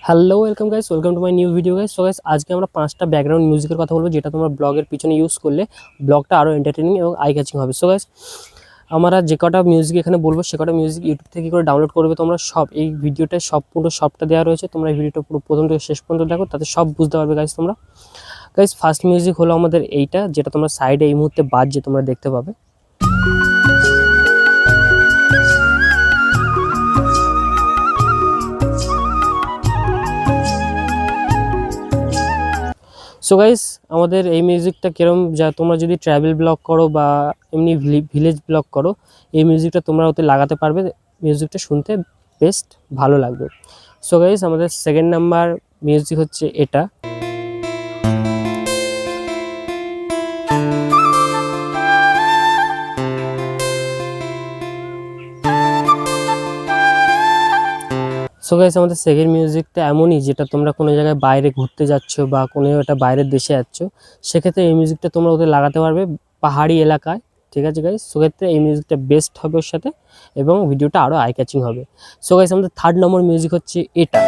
Hello welcome guys, welcome to my new video guys. So guys, আজকে আমরা 5টা background মিউজিকের কথা বলবো, যেটা তোমার ব্লগের পিছনে ইউজ করলে ব্লগটা আরও এন্টারটেনিং এবং আই ক্যাচিং হবে। সো গাইস, আমরা যে কটা মিউজিক এখানে বলবো সে কটা মিউজিক ইউটিউব থেকে করে ডাউনলোড করবে তোমরা সব। এই ভিডিওটা পুরো সবটা দেওয়া রয়েছে, তোমরা এই ভিডিওটা পুরো প্রথম থেকে শেষ পর্যন্ত দেখো, তাতে সব বুঝতে পারবে গাইস তোমরা। গাইস, ফার্স্ট মিউজিক হলো আমাদের এইটা, যেটা তোমরা সাইডে এই মুহূর্তে বাজছে তোমরা দেখতে পাবে। সো গাইস, আমাদের এই মিউজিকটা কিরম, যা তোমরা যদি ট্রাভেল ব্লগ করো বা এমনি ভিলেজ ব্লগ করো, এই মিউজিকটা তোমরা ওতে লাগাতে পারবে। মিউজিকটা শুনতে বেস্ট ভালো লাগবে। সো গাইস, আমাদের সেকেন্ড নাম্বার মিউজিক হচ্ছে এটা। সো গাইস, আমাদের সেকেন্ড মিউজিকটা এমনই, যেটা তোমরা কোনো জায়গায় বাইরে ঘুরতে যাচ্ছ বা কোনো একটা বাইরের দেশে যাচ্ছ, সেক্ষেত্রে এই মিউজিকটা তোমরা ওদের লাগাতে পারবে পাহাড়ি এলাকায়। ঠিক আছে গাইস, সেক্ষেত্রে এই মিউজিকটা বেস্ট হবে ওর সাথে এবং ভিডিওটা আরও আই ক্যাচিং হবে। সো গাইস, আমাদের থার্ড নম্বর মিউজিক হচ্ছে এটা।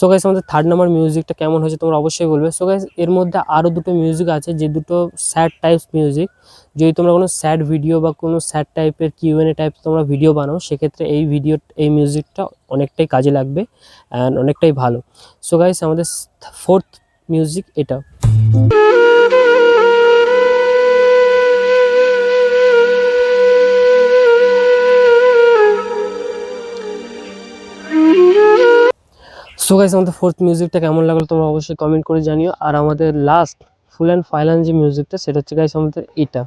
সো গাইস, আমাদের থার্ড নাম্বার মিউজিকটা কেমন হয়েছে তোমরা অবশ্যই বলবে। সো গাইস, এর মধ্যে আরও দুটো মিউজিক আছে, যে দুটো স্যাড টাইপস মিউজিক। যদি তোমরা কোনো স্যাড ভিডিও বা কোনো স্যাড টাইপের কিউএনএ টাইপ তোমরা ভিডিও বানাও, সেক্ষেত্রে এই মিউজিকটা অনেকটাই কাজে লাগবে অ্যান্ড অনেকটাই ভালো। সো গাইস, আমাদের ফোর্থ মিউজিক এটা। সো গাইস, আমাদের ফোর্থ মিউজিকটা কেমন লাগলো তোমরা অবশ্যই কমেন্ট করে জানিও। আর আমাদের লাস্ট ফুল অ্যান্ড ফাইনাল যে মিউজিকটা, সেটা হচ্ছে গাইস আমাদের এটা।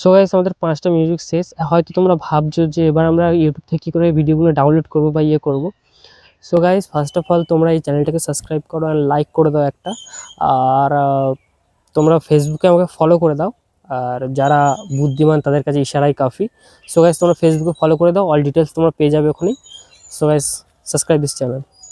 সো গাইস, আমাদের 5টা মিউজিক শেষ। হয়তো তোমরা ভাবছো যে এবার আমরা ইউটিউব থেকে কী করে ভিডিওগুলো ডাউনলোড করবো বা ইয়ে করবো। So guys, first of all তোমরা এই চ্যানেলটাকে সাবস্ক্রাইব করো আর লাইক করে দাও একটা। আর তোমরা ফেসবুকে আমাকে ফলো করে দাও। আর যারা বুদ্ধিমান তাদের কাছে ইশারাই কাফি। সো গাইস, তোমরা ফেসবুকে ফলো করে দাও, অল ডিটেলস তোমরা পেয়ে যাবে ওখানেই। So guys, subscribe this channel.